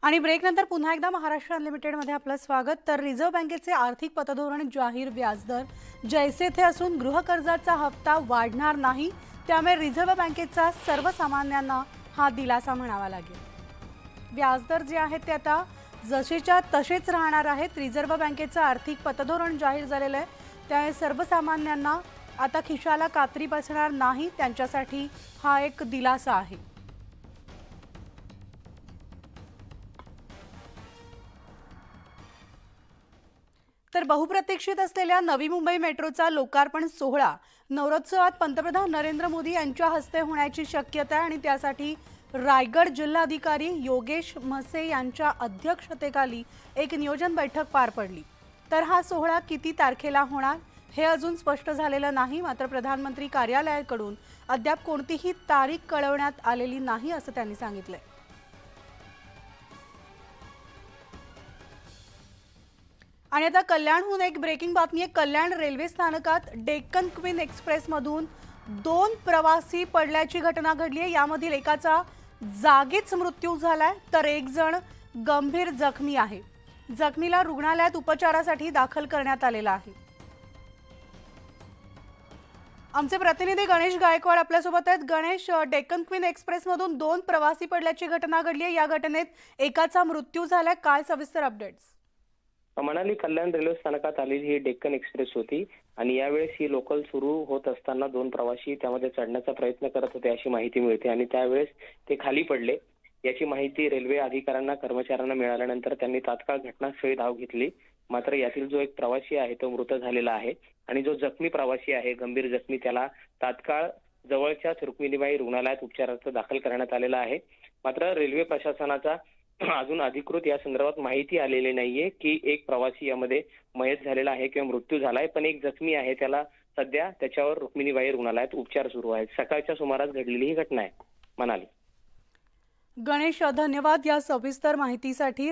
आणि ब्रेकनंतर पुन्हा एकदा महाराष्ट्र अनलिमिटेडमध्ये आपलं स्वागत। तर रिझर्व्ह बँकेचे आर्थिक पतधोरण जाहीर व्याजदर जैसे थे असून गृहकर्जाचा हप्ता वाढणार नाही, त्यामुळे रिझर्व्ह बँकेचा सर्वसामान्यांना हा दिलासा म्हणावा लागेल। व्याजदर जे आहेत ते आता जसेच्या तसेच राहणार आहेत। रिझर्व्ह बँकेचं आर्थिक पतधोरण जाहीर झालेलं आहे, त्यामुळे सर्वसामान्यांना आता खिशाला कात्री बसणार नाही, त्यांच्यासाठी हा एक दिलासा आहे। तर बहुप्रतीक्षित असलेल्या नवी मुंबई मेट्रोचा लोकार्पण सोहळा नवरोत्सवात पंतप्रधान नरेंद्र मोदी यांच्या हस्ते होण्याची शक्यता आहे आणि त्यासाठी रायगड जिल्हाधिकारी योगेश म्हसे यांच्या अध्यक्षतेखाली एक नियोजन बैठक पार पडली। तर हा सोहळा किती तारखेला होणार हे अजून स्पष्ट झालेलं नाही, मात्र प्रधानमंत्री कार्यालयाकडून अद्याप कोणतीही तारीख कळवण्यात आलेली नाही असं त्यांनी सांगितलं। आणि आता कल्याणहून एक ब्रेकिंग बातमी आहे। कल्याण रेल्वे स्थानकात डेक्कन क्वीन एक्सप्रेस मधून 2 प्रवासी पडल्याची घटना घडली आहे। यामधील एकाचा जागीच मृत्यू झालाय, तर एक जण गंभीर जखमी आहे। जखमीला रुग्णालयात उपचारासाठी दाखल करण्यात आलेला आहे। आमचे प्रतिनिधी गणेश गायकवाड आपल्या सोबत आहेत। गणेश, डेक्कन क्वीन एक्सप्रेस मधून 2 प्रवासी पडल्याची घटना घडली आहे। या घटनेत एकाचा मृत्यू झालाय, काय सविस्तर अपडेट्स? मनाली कल्याण रेल्वे स्थानकात आलेली ही डेक्कन एक्सप्रेस होती आणि यावेळेस ही लोकल सुरू होत असताना 2 प्रवासी त्यामध्ये चढण्याचा प्रयत्न करत होते अशी माहिती मिळते आणि त्यावेळेस ते खाली पडले। याची माहिती रेल्वे अधिकाऱ्यांना कर्मचाऱ्यांना मिळाल्यानंतर त्यांनी तात्काळ घटनास्थळी धाव घेतली। मात्र यातील जो एक प्रवासी आहे तो मृत झालेला आहे आणि जो जखमी प्रवासी आहे गंभीर जखमी त्याला तात्काळ जवळच्या रुक्मिणीबाई रुग्णालयात उपचारार्थ दाखल करण्यात आलेला आहे। मात्र रेल्वे प्रशासनाचा अजून अधिकृत या संदर्भात माहिती आलेली नाहीये की एक प्रवासी यामध्ये मयत झालेला आहे किंवा मृत्यू झालाय, पण एक जखमी आहे त्याला सध्या त्याच्यावर रुक्मिणीबाई रुग्णालयात उपचार सुरू आहेत। सकाळच्या सुमारास घडलेली ही घटना आहे। म्हणाली गणेश, धन्यवाद या सविस्तर माहितीसाठी।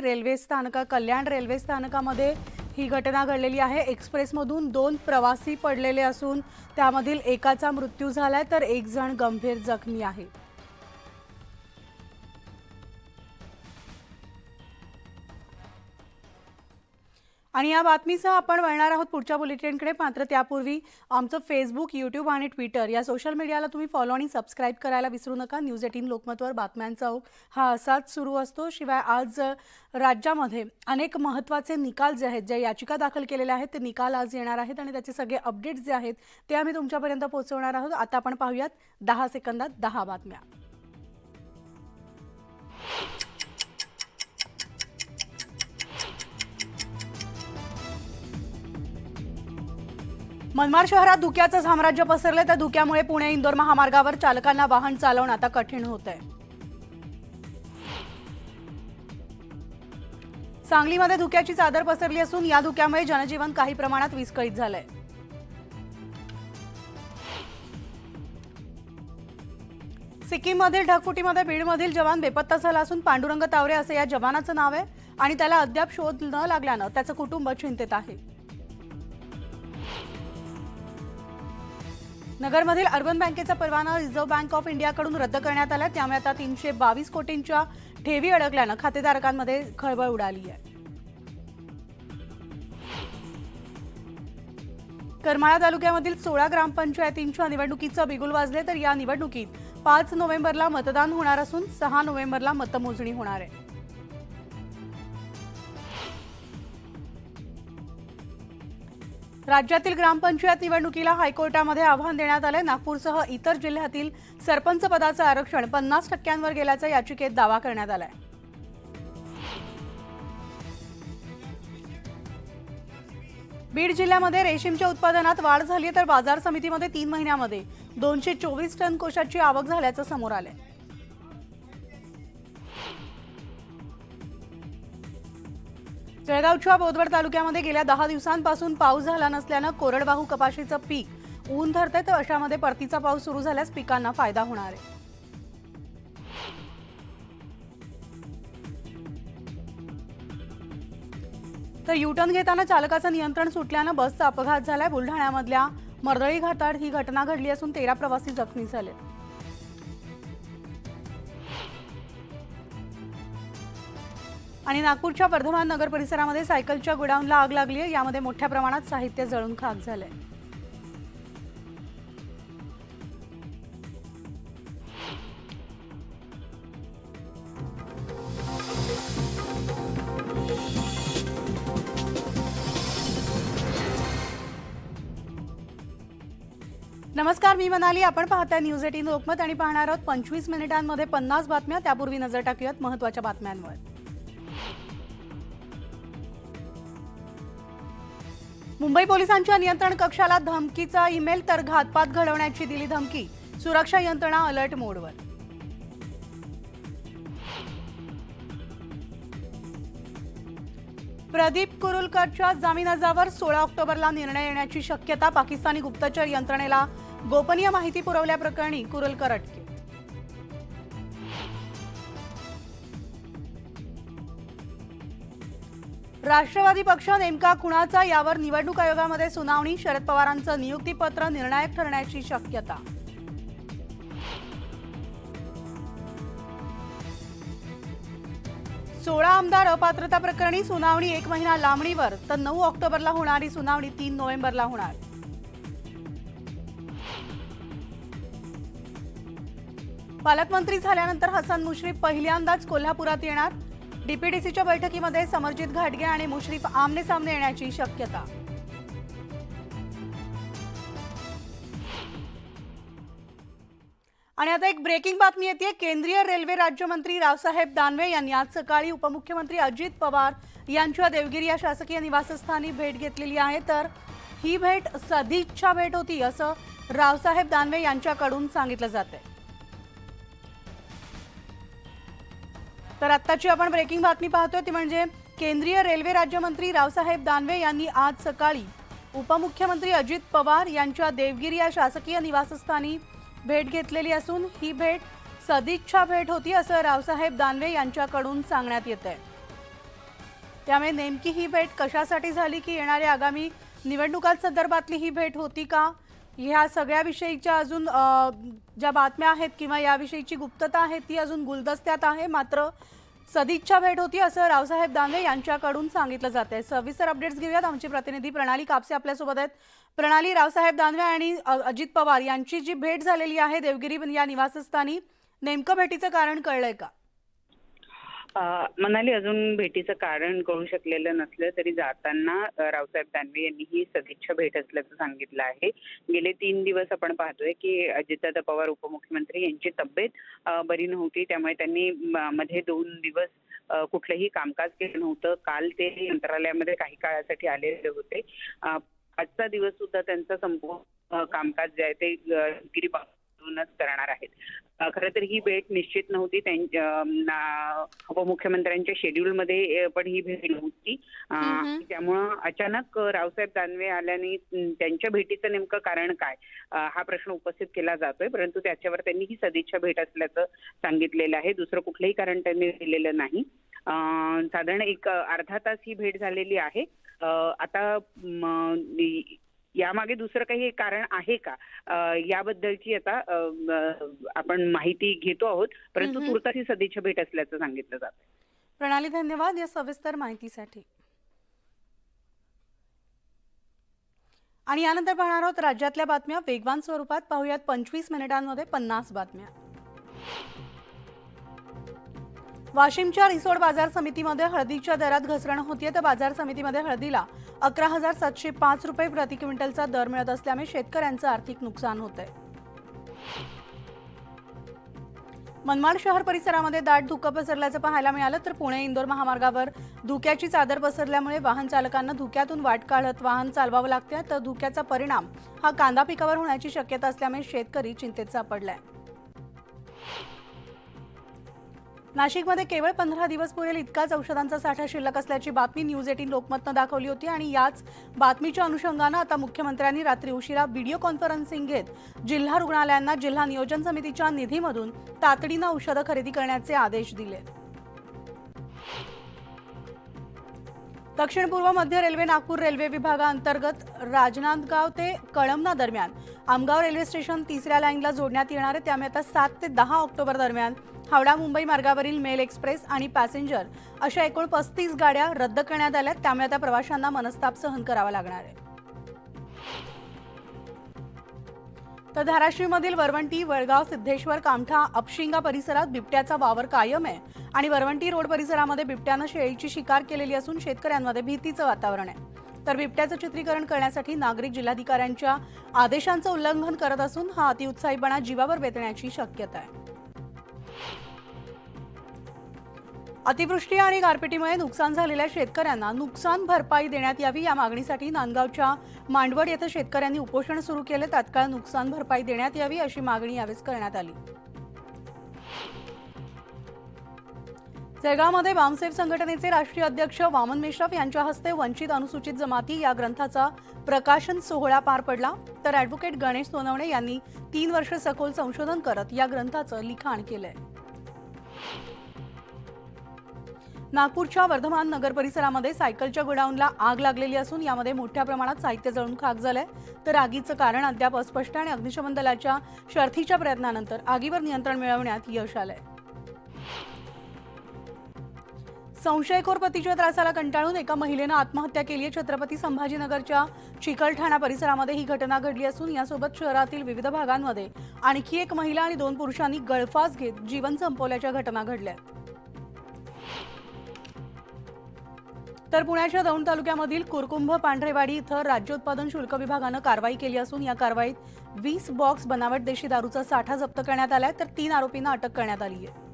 कल्याण रेल्वे स्थानकामध्ये ही घटना घडलेली आहे। एक्सप्रेसमधून 2 प्रवासी पडलेले असून त्यामधील एकाचा मृत्यू झालाय, तर एक जण गंभीर जखमी आहे। आणि या बातमीसह आपण वळणार आहोत पुढच्या बुलेटिनकडे, मात्र त्यापूर्वी आमचं फेसबुक, यूट्यूब आणि ट्विटर या सोशल मीडियाला तुम्ही फॉलो आणि सबस्क्राईब करायला विसरू नका। न्यूज 18 लोकमतवर बातम्यांचा हा असाच सुरू असतो। शिवाय आज राज्यामध्ये अनेक महत्त्वाचे निकाल जे आहेत, ज्या याचिका दाखल केलेल्या आहेत ते निकाल आज येणार आहेत आणि त्याचे सगळे अपडेट्स जे आहेत ते आम्ही तुमच्यापर्यंत पोहोचवणार आहोत। आता आपण पाहूयात 10 सेकंदात 10 बातम्या। मनमाड शहरात धुक्याचं साम्राज्य पसरले, तर धुक्यामुळे पुणे इंदोर महामार्गावर चालकांना वाहन चालवणं आता कठीण होतंय। सांगलीमध्ये धुक्याची चादर पसरली असून या धुक्यामुळे जनजीवन काही प्रमाणात विस्कळीत झालंय। सिक्कीममधील ढगफुटीमध्ये बीडमधील जवान बेपत्ता झाला असून पांडुरंग तावरे असे या जवानाचं नाव आहे आणि त्याला अद्याप शोध न लागल्यानं त्याचं कुटुंब चिंतेत आहे। नगरमधील अर्बन बँकेचा परवाना रिझर्व्ह बँक ऑफ इंडियाकडून रद्द करण्यात आला, त्यामुळे आता 322 कोटींच्या ठेवी अडकल्यानं खातेधारकांमध्ये खळबळ उडाली आहे। करमाळा तालुक्यामधील 16 ग्रामपंचायतींच्या निवडणुकीचं बिगुल वाजले, तर या निवडणुकीत 5 नोव्हेंबरला मतदान होणार असून 6 नोव्हेंबरला मतमोजणी होणार आहे। राज्यातील ग्रामपंचायत निवडणुकीला हायकोर्टामध्ये आव्हान देण्यात आले। नागपूरसह इतर जिल्ह्यातील सरपंच पदाचं आरक्षण 50% गेल्याचा याचिकेत दावा करण्यात आलाय। बीड जिल्ह्यामध्ये रेशीमच्या उत्पादनात वाढ झाली, तर बाजार समितीमध्ये 3 महिन्यामध्ये 224 टन कोशाची आवक झाल्याचं समोर आलंय। जळगावच्या बोदवड तालुक्यामध्ये गेल्या 10 दिवसांपासून पाऊस झाला नसल्यानं कोरडवाहू कपाशीचं पीक ऊन धरतंय, तर अशामध्ये परतीचा पाऊस सुरू झाल्यास पिकांना फायदा होणार आहे। तर युटर्न घेताना चालकाचं नियंत्रण सुटल्यानं बसचा अपघात झालाय। बुलढाण्यामधल्या मर्दळी घाटात ही घटना घडली असून 13 प्रवासी जखमी झाले। आणि नागपूरच्या वर्धमान नगर परिसरामध्ये सायकलच्या गोडाऊनला आग लागली आहे। यामध्ये मोठ्या प्रमाणात साहित्य जळून खाक झालंय। नमस्कार, मी मनाली। आपण पाहताय न्यूज 18 लोकमत आणि पाहणार आहोत 25 मिनिटांमध्ये 50 बातम्या। त्यापूर्वी नजर टाकूयात महत्त्वाच्या बातम्यांवर। मुंबई पोलिसांच्या नियंत्रण कक्षाला धमकीचा ईमेल, तर घातपात घडवण्याची दिली धमकी। सुरक्षा यंत्रणा अलर्ट मोडवर। प्रदीप कुरुलकरच्या जामीन अर्जावर 16 ऑक्टोबरला निर्णय येण्याची शक्यता। पाकिस्तानी गुप्तचर यंत्रणेला गोपनीय माहिती पुरवल्याप्रकरणी कुरुलकर अटकेत। राष्ट्रवादी पक्ष नेमका कुणाचा, यावर निवडणूक आयोगामध्ये सुनावणी। शरद पवारांचं नियुक्तीपत्र निर्णायक ठरण्याची शक्यता। सोळा आमदार अपात्रता प्रकरणी सुनावणी 1 महिना लांबणीवर, तर 9 ऑक्टोबरला होणारी सुनावणी 3 नोव्हेंबरला होणार। पालकमंत्री झाल्यानंतर हसन मुश्रीफ पहिल्यांदाच कोल्हापुरात येणार। डीपीडीसीच्या बैठकीमध्ये समरजित घाटगे आणि मुश्रीफ आमने सामने येण्याची शक्यता। आणि आता एक ब्रेकिंग बातमी येते। केंद्रीय रेल्वे राज्यमंत्री रावसाहेब दानवे यांनी आज सकाळी उपमुख्यमंत्री अजित पवार यांच्या देवगिरी या शासकीय निवासस्थानी भेट घेतलेली आहे। तर ही भेट सदिच्छा भेट होती असं रावसाहेब दानवे यांच्याकडून सांगितलं जातंय। तर आत्ताची आपण ब्रेकिंग बातमी पाहतोय ती म्हणजे केंद्रीय रेल्वे राज्यमंत्री रावसाहेब दानवे यांनी आज सकाळी उपमुख्यमंत्री अजित पवार यांच्या देवगिरी या शासकीय निवासस्थानी भेट घेतलेली असून ही भेट सदिच्छा भेट होती असं रावसाहेब दानवे यांच्याकडून सांगण्यात येतंय। त्यामुळे नेमकी ही भेट कशासाठी झाली, की येणाऱ्या आगामी निवडणुकांसंदर्भातली ही भेट होती का, ह्या सगळ्या विषयीच्या अजून ज्या बातम्या आहेत किंवा याविषयीची गुप्तता आहे ती अजून गुलदस्त्यात आहे। मात्र सदिच्छा भेट होती असं रावसाहेब दानवे यांच्याकडून सांगितलं जातंय। सविस्तर अपडेट्स घेऊयात। आमची प्रतिनिधी प्रणाली कापसे आपल्यासोबत आहेत। प्रणाली, रावसाहेब दानवे आणि अजित पवार यांची जी भेट झालेली आहे देवगिरी या निवासस्थानी, नेमकं भेटीचं कारण कळलंय का? मनाली, अजून भेटीचं कारण कळू शकलेलं नसलं तरी जाताना रावसाहेब दानवे यांनी ही सदिच्छा भेट असल्याचं सांगितलं आहे। गेले 3 दिवस आपण पाहतोय की अजितदादा पवार उपमुख्यमंत्री यांची तब्येत बरी नव्हती, त्यामुळे त्यांनी मध्ये 2 दिवस कुठलंही कामकाज केलं नव्हतं। काल ते मंत्रालयामध्ये काही काळासाठी आलेले होते। आजचा दिवस सुद्धा त्यांचं संपूर्ण कामकाज जे आहे ते करणार आहेत। खरं तर ही भेट निश्चित नव्हती, त्यांच्या उपमुख्यमंत्र्यांच्या शेड्यूलमध्ये पण ही भेट नव्हती। त्यामुळं अचानक रावसाहेब दानवे आल्याने त्यांच्या भेटीचं नेमकं कारण काय हा प्रश्न उपस्थित केला जातोय, परंतु त्याच्यावर त्यांनी ही सदिच्छा भेट असल्याचं सांगितलेलं आहे। दुसरं कुठलंही कारण त्यांनी दिलेलं नाही। साधारण एक अर्धा तास ही भेट झालेली आहे। आता यामागे दुसरं काही कारण आहे का याबद्दलची आता आपण माहिती घेतो आहोत, परंतु तुर्तास ही सदिच्छा भेट असल्याचं सांगितलं जातं। प्रणाली, धन्यवाद या सविस्तर माहितीसाठी। आणि यानंतर पाहणार आहोत राज्यातल्या बातम्या वेगवान स्वरूपात। पाहूयात 25 मिनिटांमध्ये 50 बातम्या। वाशिमच्या रिसोड बाजार समितीमध्ये हळदीच्या दरात घसरण होतीये, तर बाजार समितीमध्ये हळदीला 11,705 रुपये प्रति क्विंटलचा दर मिळत असल्यामुळे शेतकऱ्यांचं आर्थिक नुकसान होतंय। मनमाड शहर परिसरामध्ये दाट धुकं पसरल्याचं पाहायला मिळालं, तर पुणे इंदोर महामार्गावर धुक्याची चादर पसरल्यामुळे वाहन चालकांना धुक्यातून वाट काढत वाहन चालवावं लागतंय। तर धुक्याचा परिणाम हा कांदा पिकावर होण्याची शक्यता असल्यामुळे शेतकरी चिंतेत सापडलाय। नाशिकमध्ये केवळ 15 दिवस पुरेल इतकाच औषधांचा साठा शिल्लक असल्याची बातमी न्यूज 18 लोकमतनं दाखवली होती। आणि याच बातमीच्या अनुषंगानं आता मुख्यमंत्र्यांनी रात्री उशिरा व्हिडिओ कॉन्फरन्सिंग घेत जिल्हा रुग्णालयांना जिल्हा नियोजन समितीच्या निधीमधून तातडीनं औषधं खरेदी करण्याचे आदेश दिले। दक्षिण पूर्व मध्य रेल्वे नागपूर रेल्वे विभागाअंतर्गत राजनांदगाव ते कळमना दरम्यान आमगाव रेल्वे स्टेशन तिसऱ्या लाईनला जोडण्यात येणार आहे। त्यामुळे आता 7 ते 10 ऑक्टोबर दरम्यान हावडा मुंबई मार्गावरील मेल एक्सप्रेस आणि पॅसेंजर अशा एकूण 35 गाड्या रद्द करण्यात आल्या। त्यामुळे आता प्रवाशांना मनस्ताप सहन करावा लागणार आहे। तर धाराशिवमधील वरवंटी, वडगाव, सिद्धेश्वर, कामठा, अपशिंगा परिसरात बिबट्याचा वावर कायम आहे आणि वरवंटी रोड परिसरामध्ये बिबट्यानं शेळीची शिकार केलेली असून शेतकऱ्यांमध्ये भीतीचं वातावरण आहे। तर बिबट्याचं चित्रीकरण करण्यासाठी नागरिक जिल्हाधिकाऱ्यांच्या आदेशांचं उल्लंघन करत असून हा अतिउत्साहीपणा जीवावर बेतण्याची शक्यता आहे। अतिवृष्टी आणि गारपिटीमुळे नुकसान झालेल्या शेतकऱ्यांना नुकसान भरपाई देण्यात यावी या मागणीसाठी नांदगावच्या मांडवड येथे शेतकऱ्यांनी उपोषण सुरू केले। तात्काळ नुकसान भरपाई देण्यात यावी अशी मागणी यावेळी करण्यात आली। जळगावमध्ये बामसेफ संघटनेचे राष्ट्रीय अध्यक्ष वामन मेश्राफ यांच्या हस्ते वंचित अनुसूचित जमाती या ग्रंथाचा प्रकाशन सोहळा पार पडला। तर ॲडव्होकेट गणेश सोनवणे यांनी 3 वर्ष सखोल संशोधन करत या ग्रंथाचं लिखाण केलंय। नागपूरच्या वर्धमान नगर परिसरामध्ये सायकलच्या गोडाऊनला आग लागलेली असून यामध्ये मोठ्या प्रमाणात साहित्य जळून खाक झालंय। तर आगीचं कारण अद्याप अस्पष्ट आणि अग्निशमन दलाच्या शर्थीच्या प्रयत्नानंतर आगीवर नियंत्रण मिळवण्यात यश आलंय। संशयखोर पतीच्या त्रासाला कंटाळून एका महिलेनं आत्महत्या केली आहे। छत्रपती संभाजीनगरच्या चिकलठाणा परिसरामध्ये ही घटना घडली असून यासोबत शहरातील विविध भागांमध्ये आणखी एक महिला आणि 2 पुरुषांनी गळफास घेत जीवन संपवल्याच्या घटना घडल्या। तर पुण्याच्या दौंड तालुक्यामधील कुरकुंभ पांढरेवाडी इथं राज्य उत्पादन शुल्क विभागानं कारवाई केली असून या कारवाईत 20 बॉक्स बनावट देशी दारूचा साठा जप्त करण्यात आलाय। तर 3 आरोपींना अटक करण्यात आली आहे।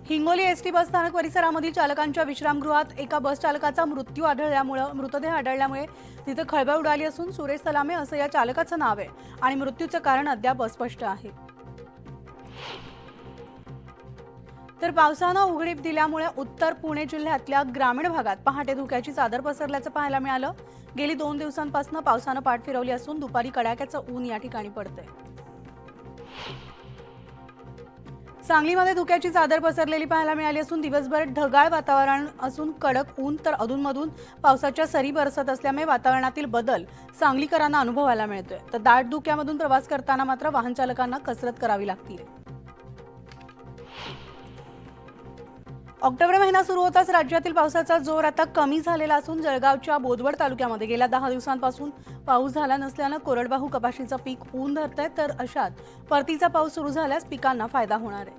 हिंगोली एसटी बस स्थानक परिसरामधील चालकांच्या विश्रामगृहात एका बस चालकाचा मृतदेह आढळल्यामुळे तिथे खळबळ उडाली असून सुरेश सलामे असं या चालकाचं नाव आहे आणि मृत्यूचं कारण अद्याप अस्पष्ट आहे। तर पावसानं उघडीप दिल्यामुळे उत्तर पुणे जिल्ह्यातल्या ग्रामीण भागात पहाटे धुक्याची चादर पसरल्याचं पाहायला मिळालं। गेली 2 दिवसांपासून पावसानं पाठ फिरवली असून दुपारी कडाक्याचं ऊन या ठिकाणी पडतंय। सांगलीमध्ये धुक्याची चादर पसरलेली पाहायला मिळाली असून दिवसभर ढगाळ वातावरण असून कडक ऊन तर अधूनमधून पावसाच्या सरी बरसत असल्यामुळे वातावरणातील बदल सांगलीकरांना अनुभवायला मिळतोय। तर दाट धुक्यामधून प्रवास करताना मात्र वाहन चालकांना कसरत करावी लागते। ऑक्टोबर महिना सुरू होताच राज्यातील पावसाचा जोर आता कमी झालेला असून जळगावच्या बोदवड तालुक्यामध्ये गेल्या 10 दिवसांपासून पाऊस झाला नसल्यानं कोरडवाहू कपाशीचं पीक ऊन धरतंय। तर अशात परतीचा पाऊस सुरू झाल्यास पिकांना फायदा होणार आहे।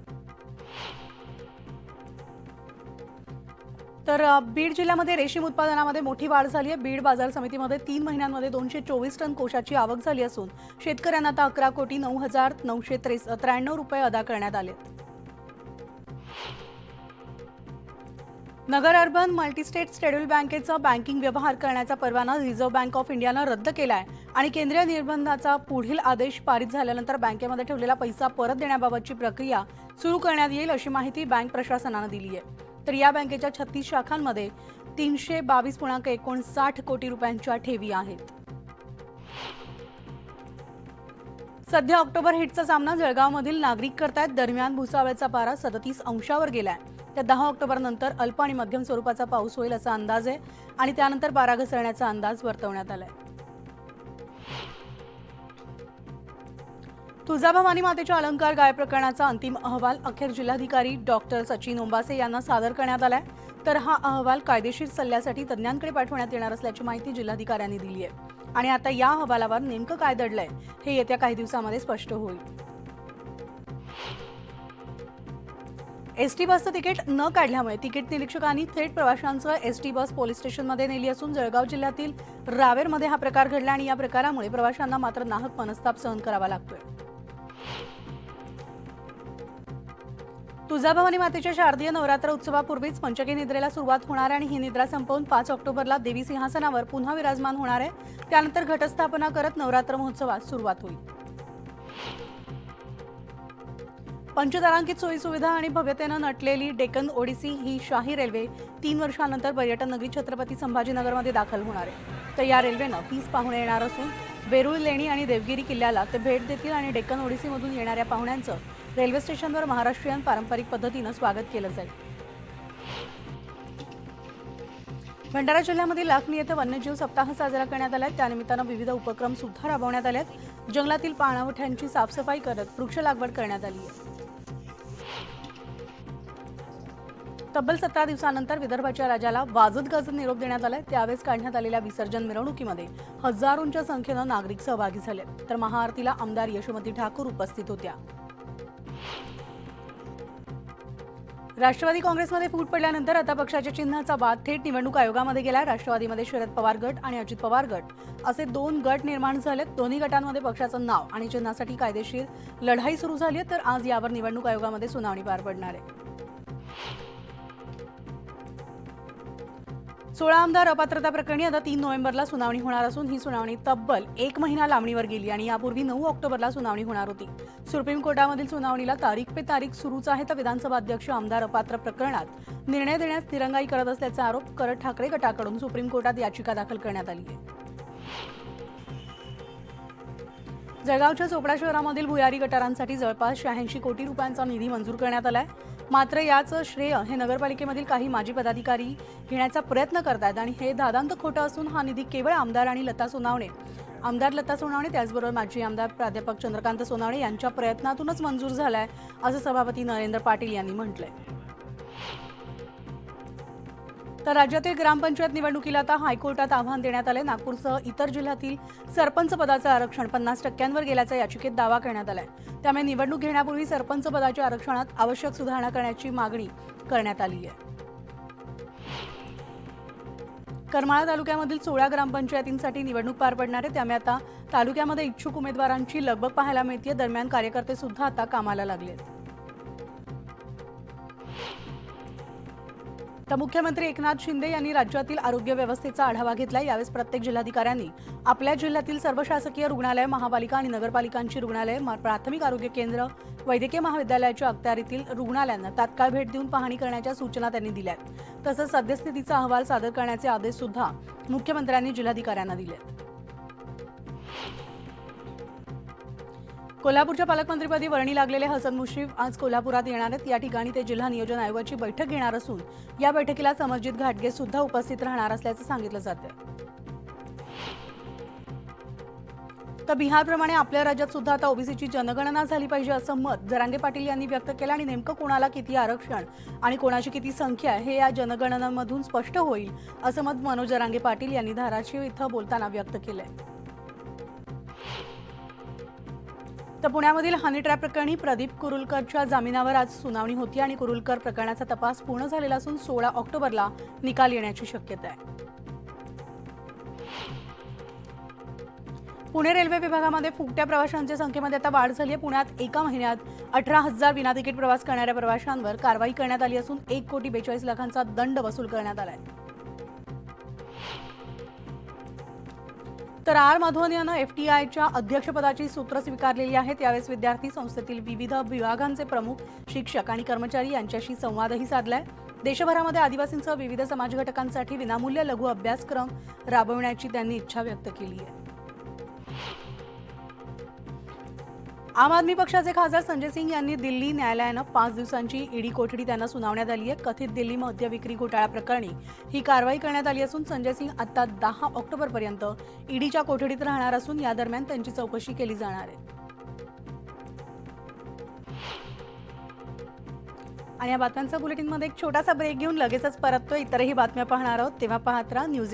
तर बीड जिल्ह्यामध्ये रेशीम उत्पादनामध्ये मोठी वाढ झाली आहे। बीड बाजार समितीमध्ये 3 महिन्यांमध्ये 224 टन कोशाची आवक झाली असून शेतकऱ्यांना आता 11,09,993 रुपये अदा करण्यात आले। नगर अर्बन मल्टीस्टेट शेड्यूल बँकेचा बँकिंग व्यवहार करण्याचा परवाना रिझर्व्ह बँक ऑफ इंडियानं रद्द केला आहे आणि केंद्रीय निर्बंधाचा पुढील आदेश पारित झाल्यानंतर बँकेमध्ये ठेवलेला पैसा परत देण्याबाबतची प्रक्रिया सुरू करण्यात येईल अशी माहिती बँक प्रशासनानं दिली आहे। तर या बँकेच्या 36 शाखांमध्ये 322.59 कोटी रुपयांच्या ठेवी आहेत। सध्या ऑक्टोबर हिटचा सामना जळगावमधील नागरिक करतायत। दरम्यान भुसावळचा पारा 37 अंशावर गेलाय। त्या 10 ऑक्टोबर नंतर अल्प आणि मध्यम स्वरूपाचा पाऊस होईल असा अंदाज आहे आणि त्यानंतर पारा घसरण्याचा अंदाज वर्तवण्यात आलाय। तुळजाभवानी मातेच्या अलंकार गाय प्रकरणाचा अंतिम अहवाल अखेर जिल्हाधिकारी डॉक्टर सचिन ओंबासे यांना सादर करण्यात आलाय। तर हा अहवाल कायदेशीर सल्ल्यासाठी तज्ज्ञांकडे पाठवण्यात येणार असल्याची माहिती जिल्हाधिकाऱ्यांनी दिली आहे आणि आता या अहवालावर नेमकं काय दडलंय हे येत्या काही दिवसांमध्ये स्पष्ट होईल। एसटी बसचं तिकीट न काढल्यामुळे तिकीट निरीक्षकांनी थेट प्रवाशांसह एसटी बस पोलीस स्टेशनमध्ये नेली असून जळगाव जिल्ह्यातील रावेरमध्ये हा प्रकार घडला आणि या प्रकारामुळे प्रवाशांना मात्र नाहक मनस्ताप सहन करावा लागतोय। तुळजाभवानी मातेच्या शारदीय नवरात्र उत्सवापूर्वीच पंचकी निद्रेला सुरुवात होणार आहे आणि ही निद्रा संपवून 5 ऑक्टोबरला देवी सिंहासनावर पुन्हा विराजमान होणार आहे। त्यानंतर घटस्थापना करत नवरात्र महोत्सवास सुरुवात होईल। पंचतारांकित सोयीसुविधा आणि भव्यतेनं नटलेली डेक्कन ओडिसी ही शाही रेल्वे 3 वर्षांनंतर पर्यटन नगरी छत्रपती संभाजीनगरमध्ये दाखल होणार आहे। तर या रेल्वेनं 30 पाहुणे येणार असून वेरूळ लेणी आणि देवगिरी किल्ल्याला ते भेट देतील आणि डेक्कन ओडिसीमधून येणाऱ्या पाहुण्यांचं रेल्वे स्टेशनवर महाराष्ट्रीयन पारंपरिक पद्धतीनं स्वागत केलं जाईल। भंडारा जिल्ह्यामध्ये लाखनी येथे वन्यजीव सप्ताह साजरा करण्यात आला. त्यानिमित्तानं विविध उपक्रम सुद्धा राबवण्यात आले. जंगलातील पाणवठ्यांची साफसफाई करत वृक्ष लागवड करण्यात आली आहे. तब्बल 17 दिवसांनंतर विदर्भाच्या राजाला वाजत गाजत निरोप देण्यात आलाय. त्यावेळेस काढण्यात आलेल्या विसर्जन मिरवणुकीमध्ये हजारोंच्या संख्येनं नागरिक सहभागी झाले. तर महाआरतीला आमदार यशोमती ठाकूर उपस्थित होत्या. राष्ट्रवादी काँग्रेसमध्ये फूट पडल्यानंतर आता पक्षाच्या चिन्हाचा वाद थेट निवडणूक आयोगामध्ये गेला. राष्ट्रवादीमध्ये शरद पवार गट आणि अजित पवार गट असे 2 गट निर्माण झालेत. दोन्ही गटांमध्ये पक्षाचं नाव आणि चिन्हासाठी कायदेशीर लढाई सुरू झाली आहे. तर आज यावर निवडणूक आयोगामध्ये सुनावणी पार पडणार आहे. 16 आमदार अपात्रता प्रकरणी आता 3 नोव्हेंबरला सुनावणी होणार असून ही सुनावणी तब्बल 1 महिना लांबणीवर गेली आणि यापूर्वी 9 ऑक्टोबरला सुनावणी होणार होती. सुप्रीम कोर्टामधील सुनावणीला तारीख पे तारीख सुरूच आहे. तर विधानसभा अध्यक्ष आमदार अपात्र प्रकरणात निर्णय देण्यास दिरंगाई करत असल्याचा आरोप करत ठाकरे गटाकडून सुप्रीम कोर्टात याचिका दाखल करण्यात आली आहे. जळगावच्या चोपडा शहरामधील भुयारी गटारांसाठी जवळपास 86 कोटी रुपयांचा निधी मंजूर करण्यात आलाय. मात्र याचं श्रेय हे नगरपालिकेमधील काही माजी पदाधिकारी घेण्याचा प्रयत्न करतात आणि हे दादांत खोटं असून हा निधी केवळ आमदार लता सोनावणे त्याचबरोबर माजी आमदार प्राध्यापक चंद्रकांत सोनावणे यांच्या प्रयत्नातूनच मंजूर झालाय असं सभापती नरेंद्र पाटील यांनी म्हटलंय. तर राज्यातील ग्रामपंचायत निवडणुकीला आता हायकोर्टात आव्हान देण्यात आले. नागपूरसह इतर जिल्ह्यातील सरपंच पदाचं आरक्षण 50% गेल्याचा याचिकेत दावा करण्यात आलाय. त्यामुळे निवडणूक घेण्यापूर्वी सरपंच पदाच्या आरक्षणात आवश्यक सुधारणा करण्याची मागणी करण्यात आली आहे. करमाळा तालुक्यामधील 16 ग्रामपंचायतींसाठी निवडणूक पार पडणार आहे. त्यामुळे आता तालुक्यामध्ये इच्छुक उमेदवारांची लगबग पाहायला मिळते. दरम्यान कार्यकर्ते सुद्धा आता कामाला लागलेत. तर मुख्यमंत्री एकनाथ शिंदे यांनी राज्यातील आरोग्य व्यवस्थेचा आढावा घेतला. यावेळी प्रत्येक जिल्हाधिकाऱ्यांनी आपल्या जिल्ह्यातील सर्व शासकीय रुग्णालय, महापालिका आणि नगरपालिकांची रुग्णालय, प्राथमिक आरोग्य केंद्र, वैद्यकीय महाविद्यालयाच्या अखत्यारीतील रुग्णालयांना तात्काळ भेट देऊन पाहणी करण्याच्या सूचना त्यांनी दिल्या. तसंच सद्यस्थितीचा अहवाल सादर करण्याचे आदेश सुद्धा मुख्यमंत्र्यांनी जिल्हाधिकाऱ्यांना दिले. कोल्हापूरच्या पालकमंत्रीपदी वर्णी लागलेले हसन मुश्रीफ आज कोल्हापुरात येणार आहेत. या ठिकाणी ते जिल्हा नियोजन आयोगाची बैठक घेणार असून या बैठकीला समरजित घाटगे सुद्धा उपस्थित राहणार असल्याचं सांगितलं जातं. तर बिहारप्रमाणे आपल्या राज्यात सुद्धा आता ओबीसीची जनगणना झाली पाहिजे असं मत जरांगे पाटील यांनी व्यक्त केलं आणि नेमकं कोणाला किती आरक्षण आणि कोणाची किती संख्या हे या जनगणनेमधून स्पष्ट होईल असं मत मनोज जरांगे पाटील यांनी धाराशिव इथं बोलताना व्यक्त केलंय. तर पुण्यामधील हनी ट्रॅप प्रकरणी प्रदीप कुरुलकरच्या जामिनावर आज सुनावणी होती आणि कुरुलकर प्रकरणाचा तपास पूर्ण झालेला असून 16 ऑक्टोबरला निकाल येण्याची शक्यता आहे. पुणे रेल्वे विभागामध्ये फुकट्या प्रवाशांच्या संख्येमध्ये आता वाढ झाली आहे. पुण्यात एका महिन्यात 18,000 विनातिकीट प्रवास करणाऱ्या प्रवाशांवर कारवाई करण्यात आली असून 1,42,00,000चा दंड वसूल करण्यात आलाय. तर आर माधवन यांना एफटीआयच्या अध्यक्षपदाची सूत्र स्वीकारलेली आहेत. यावेळेस विद्यार्थी संस्थेतील विविध विभागांचे प्रमुख, शिक्षक आणि कर्मचारी यांच्याशी संवादही साधलाय. देशभरामध्ये आदिवासींसह विविध समाज घटकांसाठी विनामूल्य लघु अभ्यासक्रम राबवण्याची त्यांनी इच्छा व्यक्त केली आहे. आम आदमी पक्षाचे खासदार संजय सिंग यांनी दिल्ली न्यायालयानं 5 दिवसांची ईडी कोठडी त्यांना सुनावण्यात आली आहे. कथित दिल्ली मद्य विक्री घोटाळा प्रकरणी ही कारवाई करण्यात आली असून संजय सिंग आता 10 ऑक्टोबरपर्यंत ईडीच्या कोठडीत राहणार असून या दरम्यान त्यांची चौकशी केली जाणार आहे. आणि या बातम्यांच्या बुलेटिनमध्ये एक छोटासा ब्रेक घेऊन लगेचच परततो. इतरही बातम्या पाहणार आहोत, तेव्हा पाहत राहा न्यूज